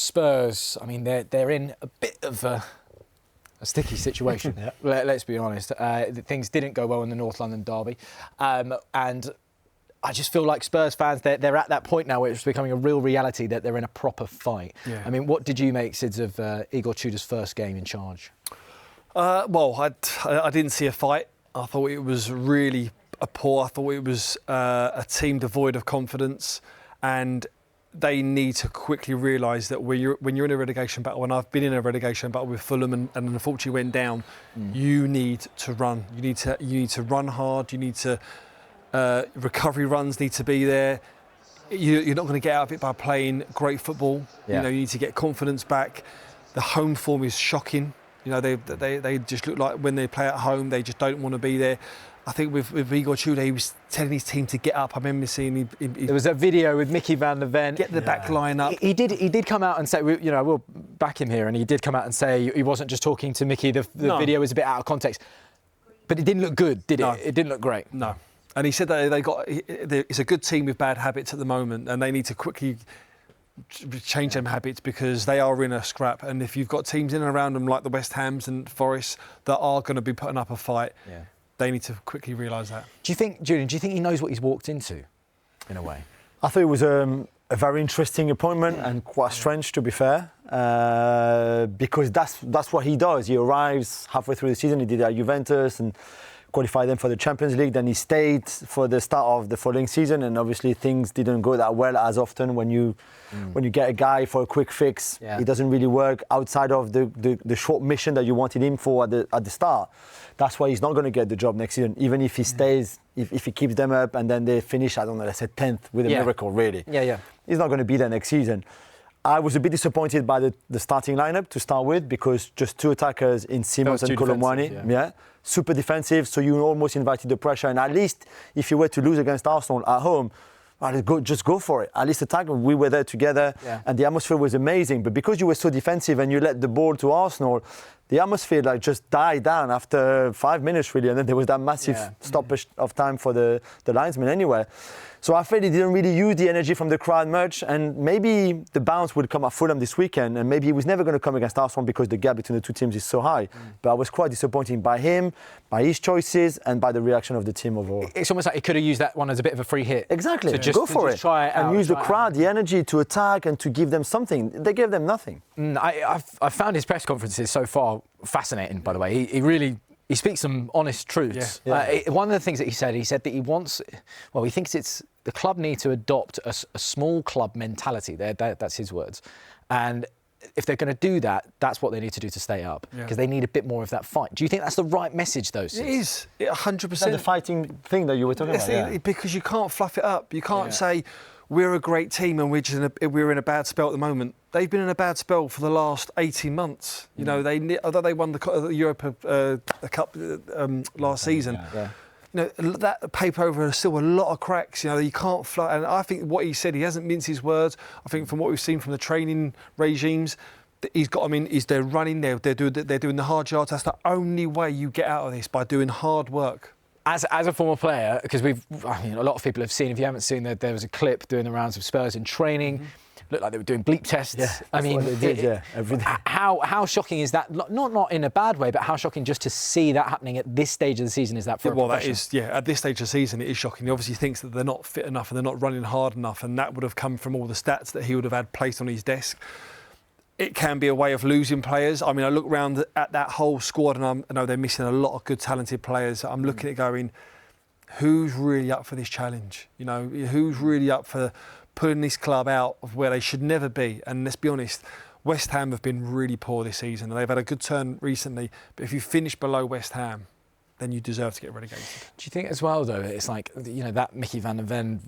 Spurs, I mean, they're in a bit of a sticky situation. Yeah. Let's be honest. Things didn't go well in the North London derby. And I just feel like Spurs fans, they're at that point now where it's becoming a real reality that they're in a proper fight. Yeah. I mean, what did you make, Sids, of Igor Tudor's first game in charge? Well, I didn't see a fight. I thought it was really poor. I thought it was a team devoid of confidence, and they need to quickly realise that when you're in a relegation battle, and I've been in a relegation battle with Fulham and unfortunately went down, you need to run. You need to run hard. You need to recovery runs need to be there. You're not going to get out of it by playing great football. Yeah. You know, you need to get confidence back. The home form is shocking. You know, they just look like when they play at home, they just don't want to be there. I think with Igor Tudor, he was telling his team to get up. I remember seeing him. There was a video with Mickey van der Ven. Get the back line up. He did come out and say, you know, we'll back him here, and he did come out and say he wasn't just talking to Mickey. The video was a bit out of context, but it didn't look good, did it? No. It didn't look great. No. And he said that it's a good team with bad habits at the moment, and they need to quickly change them habits because they are in a scrap. And if you've got teams in and around them like the West Hams and Forests that are going to be putting up a fight, they need to quickly realise that. Do you think, Julian, he knows what he's walked into, in a way? I thought it was a very interesting appointment and quite strange, to be fair, because that's what he does. He arrives halfway through the season. He did it at Juventus and qualified them for the Champions League. Then he stayed for the start of the following season, and obviously things didn't go that well as often when you get a guy for a quick fix. It doesn't really work outside of the short mission that you wanted him for at the start. That's why he's not going to get the job next season, even if he stays, if he keeps them up and then they finish, I don't know, let's say 10th with a miracle, really. He's not going to be there next season. I was a bit disappointed by the starting lineup to start with, because just two attackers in Simons and Colomwani. Super defensive, so you almost invited the pressure. And at least if you were to lose against Arsenal at home, just go for it. At least attack. We were there together, and the atmosphere was amazing. But because you were so defensive and you let the ball to Arsenal, the atmosphere just died down after 5 minutes, really. And then there was that massive stoppage of time for the linesman anyway. So I felt he didn't really use the energy from the crowd much, and maybe the bounce would come at Fulham this weekend, and maybe he was never going to come against Arsenal because the gap between the two teams is so high. But I was quite disappointed by him, by his choices, and by the reaction of the team overall. It's almost like he could have used that one as a bit of a free hit. Exactly. Go for it. Try it out, and use the crowd, the energy to attack and to give them something. They gave them nothing. I've found his press conferences so far fascinating, by the way. He speaks some honest truths. One of the things that he said that he thinks the club need to adopt a small club mentality. That's his words. And if they're going to do that, that's what they need to do to stay up, because they need a bit more of that fight. Do you think that's the right message, though, Sid? It is, 100%. Is that the fighting thing that you were talking about? Because you can't fluff it up. You can't say, we're a great team and we're in a bad spell at the moment. They've been in a bad spell for the last 18 months. You know, although they won the Europa Cup last season, you know, that paper over is still a lot of cracks. You know, you can't fly. And I think what he said, he hasn't minced his words. I think from what we've seen from the training regimes, he's got. I mean, they're running there. They're doing the hard yards. That's the only way you get out of this, by doing hard work. As a former player, because a lot of people have seen. If you haven't seen, there was a clip doing the rounds of Spurs in training. Looked like they were doing bleep tests. They did, every day. How shocking is that? Not in a bad way, but how shocking just to see that happening at this stage of the season is that for a professional? That is, at this stage of the season, it is shocking. He obviously thinks that they're not fit enough and they're not running hard enough, and that would have come from all the stats that he would have had placed on his desk. It can be a way of losing players. I mean, I look round at that whole squad and I know they're missing a lot of good, talented players. I'm looking at going, who's really up for this challenge? You know, who's really up for pulling this club out of where they should never be? And let's be honest, West Ham have been really poor this season. They've had a good turn recently, but if you finish below West Ham, then you deserve to get relegated. Do you think as well, though, it's like, you know, that Mickey van der Ven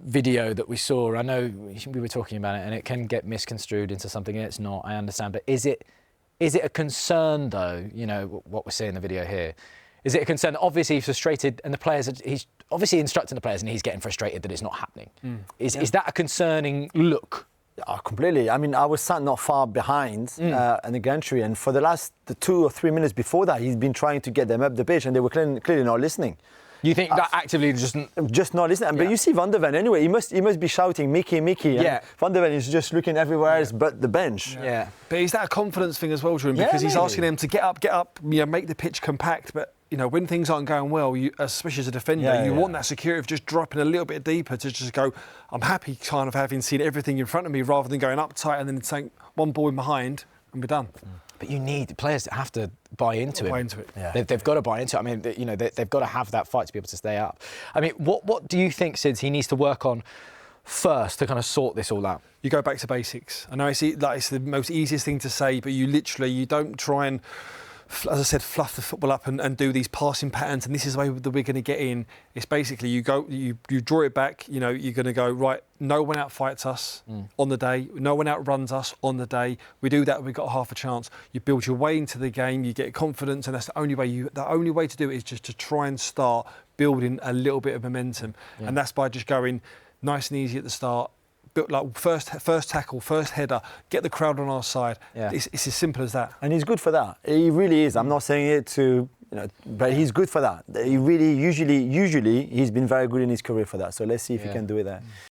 video that we saw, I know we were talking about it and it can get misconstrued into something it's not, I understand, but is it a concern, though, you know, what we're seeing in the video here? Is it a concern that obviously he's frustrated and he's obviously instructing the players and he's getting frustrated that it's not happening? Is that a concerning look? Oh, completely. I mean, I was sat not far behind in the gantry, and for the 2 or 3 minutes before that, he's been trying to get them up the pitch, and they were clearly not listening. You think that actively just not listening. But you see Van der Ven anyway. He must be shouting Mickey. Yeah. Van der Ven is just looking everywhere else but the bench. Yeah. But is that a confidence thing as well, Jordan? Because he's asking them to get up, make the pitch compact. But when things aren't going well, especially as a defender, you want that security of just dropping a little bit deeper to just go, I'm happy kind of having seen everything in front of me rather than going up tight and then saying one ball in behind and we're done. But you need players that have to buy into it. Buy into it. Yeah. They've got to buy into it. I mean, they've got to have that fight to be able to stay up. I mean, what do you think, Sids, he needs to work on first to kind of sort this all out? You go back to basics. I know it's the most easiest thing to say, but you don't try and, as I said, fluff the football up and do these passing patterns and this is the way that we're going to get in. It's basically you draw it back, you're going to go, right, no one outfights us on the day, no one outruns us on the day. We do that, we've got half a chance. You build your way into the game, you get confidence, and that's the only way to do it is just to try and start building a little bit of momentum. Yeah. And that's by just going nice and easy at the start. Like first tackle, first header, get the crowd on our side. Yeah. It's as simple as that. And he's good for that. He really is. I'm not saying it to, but he's good for that. He really, usually, he's been very good in his career for that. So let's see if he can do it there.